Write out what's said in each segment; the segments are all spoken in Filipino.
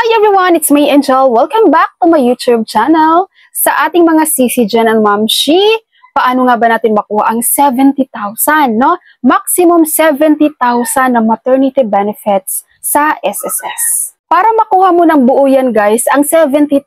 Hi everyone! It's me, Angel. Welcome back to my YouTube channel. Sa ating mga sisi dyan and mamshi, paano nga ba natin makuha ang 70,000, no? Maximum 70,000 na maternity benefits sa SSS. Para makuha mo ng buo yan guys, ang 70,000,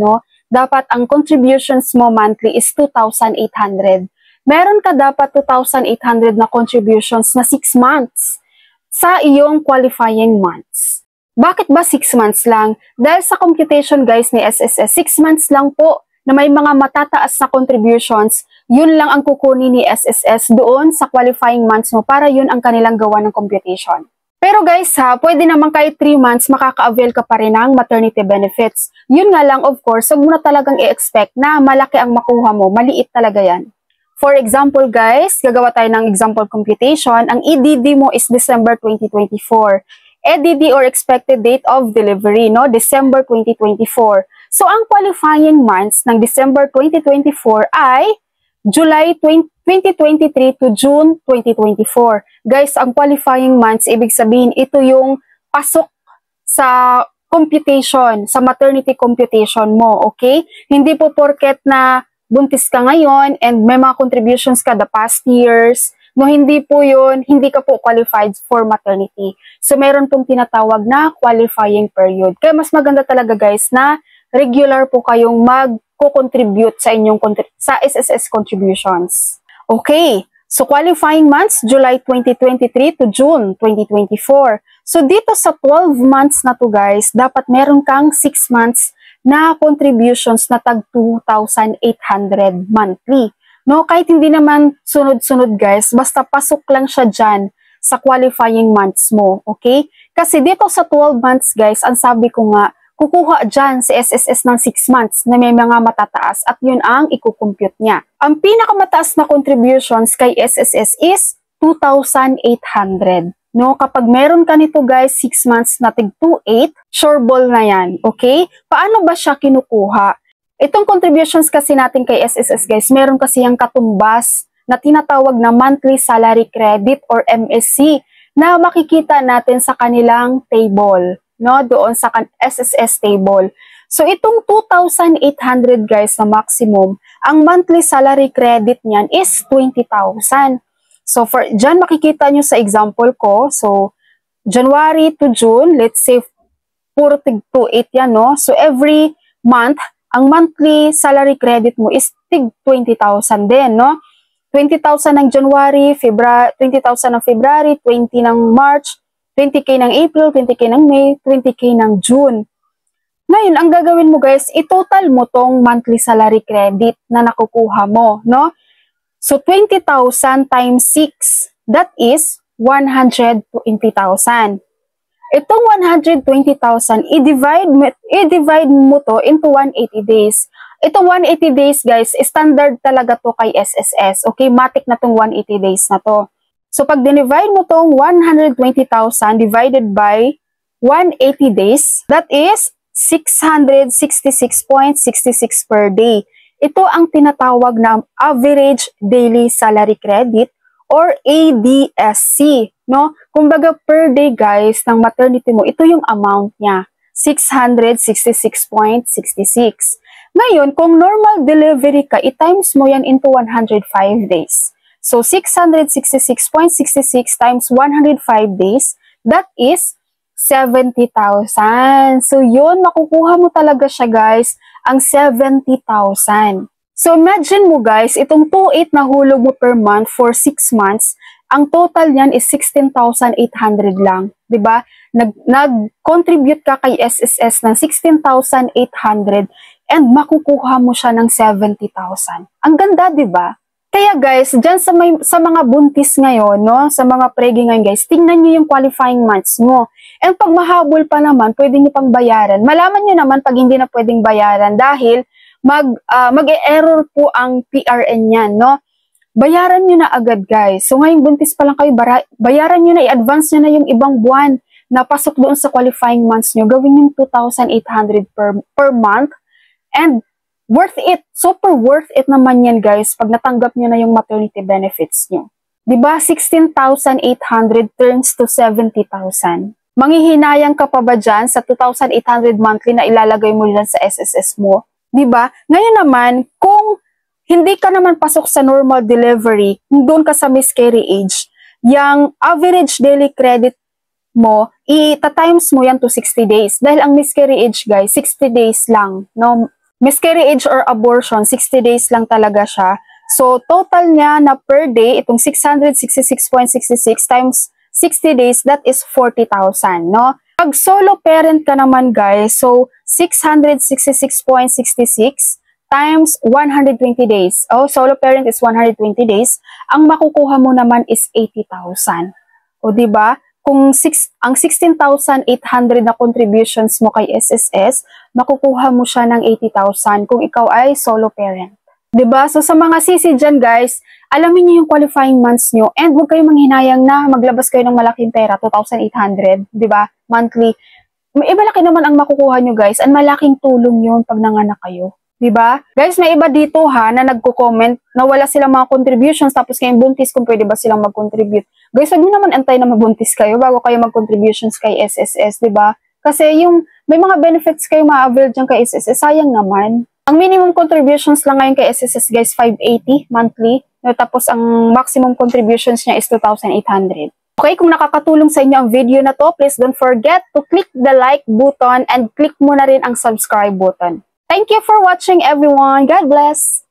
no? Dapat ang contributions mo monthly is 2,800. Meron ka dapat 2,800 na contributions na 6 months sa iyong qualifying months. Bakit ba 6 months lang? Dahil sa computation guys ni SSS, 6 months lang po na may mga matataas na contributions, yun lang ang kukunin ni SSS doon sa qualifying months mo para yun ang kanilang gawa ng computation. Pero guys ha, pwede naman kahit 3 months makaka-avail ka pa rin ng maternity benefits. Yun nga lang of course, huwag mo na talagang i-expect na malaki ang makuha mo, maliit talaga yan. For example guys, gagawa tayo ng example computation, ang EDD mo is December 2024. EDD or expected date of delivery, no? December 2024. So, ang qualifying months ng December 2024 ay July 2023 to June 2024. Guys, ang qualifying months, ibig sabihin, ito yung pasok sa computation, sa maternity computation mo, okay? Hindi po porket na buntis ka ngayon and may mga contributions ka the past years, no, hindi po yun, hindi ka po qualified for maternity. So, meron pong tinatawag na qualifying period. Kaya mas maganda talaga guys na regular po kayong mag-contribute sa inyong sa SSS contributions. Okay, so qualifying months, July 2023 to June 2024. So, dito sa 12 months na to guys, dapat meron kang 6 months na contributions na tag 2,800 monthly. No, kahit hindi naman sunod-sunod guys, basta pasok lang siya dyan sa qualifying months mo, okay? Kasi dito sa 12 months guys, ang sabi ko nga, kukuha dyan sa SSS ng 6 months na may mga matataas at yun ang ikukompute niya. Ang pinakamataas na contributions kay SSS is 2,800. No, kapag meron ka nito guys, 6 months na tig 2,800, sure ball na yan, okay? Paano ba siya kinukuha? Itong contributions kasi natin kay SSS guys, meron kasi yung katumbas na tinatawag na monthly salary credit or MSC na makikita natin sa kanilang table, no? Doon sa SSS table. So itong 2,800 guys na maximum, ang monthly salary credit niyan is 20,000. So for dyan makikita nyo sa example ko, so January to June, let's say puro tig 2,800 yan, no? So every month, ang monthly salary credit mo is tig 20,000 din, no? 20,000 ng January, 20,000 ng February, 20 ng March, 20k ng April, 20k ng May, 20k ng June. Ngayon, ang gagawin mo guys, i-total mo tong monthly salary credit na nakukuha mo, no? So, 20,000 times 6, that is 120,000. Itong 120,000, i-divide mo to into 180 days. Itong 180 days, guys, standard talaga to kay SSS. Okay, matik na tong 180 days na to. So, pag dinivide mo tong 120,000 divided by 180 days, that is 666.66 per day. Ito ang tinatawag na average daily salary credit or ADSC, no? Kumbaga per day guys ng maternity mo, ito yung amount niya, 666.66. Ngayon, kung normal delivery ka, i-times mo yan into 105 days. So 666.66 times 105 days, that is 70,000. So yun, makukuha mo talaga siya guys, ang 70,000. So, imagine mo guys, itong 2,800 na hulog mo per month for 6 months, ang total niyan is 16,800 lang. Diba? Nag-contribute ka kay SSS ng 16,800 and makukuha mo siya ng 70,000. Ang ganda, diba? Kaya guys, dyan sa mga buntis ngayon, no? Sa mga pregi ngayon guys, tingnan nyo yung qualifying months mo. And pag mahabol pa naman, pwede nyo pang bayaran. Malaman nyo naman pag hindi na pwedeng bayaran dahil mag-e-error po ang PRN niyan, no? Bayaran nyo na agad, guys. So, ngayong buntis pa lang kayo, bayaran nyo na, i-advance nyo na yung ibang buwan na pasok doon sa qualifying months nyo. Gawin yung 2,800 per month. And worth it. Super worth it naman yan, guys, pag natanggap nyo na yung maternity benefits nyo. Diba? 16,800 turns to 70,000. Manghihinayang ka pa ba dyan sa 2,800 monthly na ilalagay mo dyan sa SSS mo? Diba? Ngayon naman, kung hindi ka naman pasok sa normal delivery, kung doon ka sa miscarriage, yung average daily credit mo, ita-times mo yan to 60 days. Dahil ang miscarriage, guys, 60 days lang. No? Miscarriage or abortion, 60 days lang talaga siya. So, total niya na per day, itong 666.66 times 60 days, that is 40,000, no? Pag solo parent ka naman, guys, so 666.66 times 120 days. Oh, solo parent is 120 days. Ang makukuha mo naman is 80,000. O, diba? Kung ang 16,800 na contributions mo kay SSS, makukuha mo siya ng 80,000 kung ikaw ay solo parent. Diba? So, sa mga sisi dyan, guys, alamin niyo yung qualifying months nyo and huwag kayong manghinayang na maglabas kayo ng malaking pera, 2,800, diba? Monthly. Malaki naman ang makukuha nyo, guys, and malaking tulong yun pag nanganak kayo. Diba? Guys, may iba dito ha na nagko-comment na wala silang mga contributions tapos kayong buntis kung pwede ba silang mag-contribute. Guys, huwag nyo naman antay na mabuntis kayo bago kayo mag-contributions kay SSS, diba? Kasi yung may mga benefits kayo ma-avail dyan kay SSS, sayang naman. Ang minimum contributions lang ngayon kay SSS, guys, 580 monthly. Tapos ang maximum contributions niya is 2,800. Okay, kung nakakatulong sa inyo ang video na to, please don't forget to click the like button and click mo na rin ang subscribe button. Thank you for watching, everyone. God bless!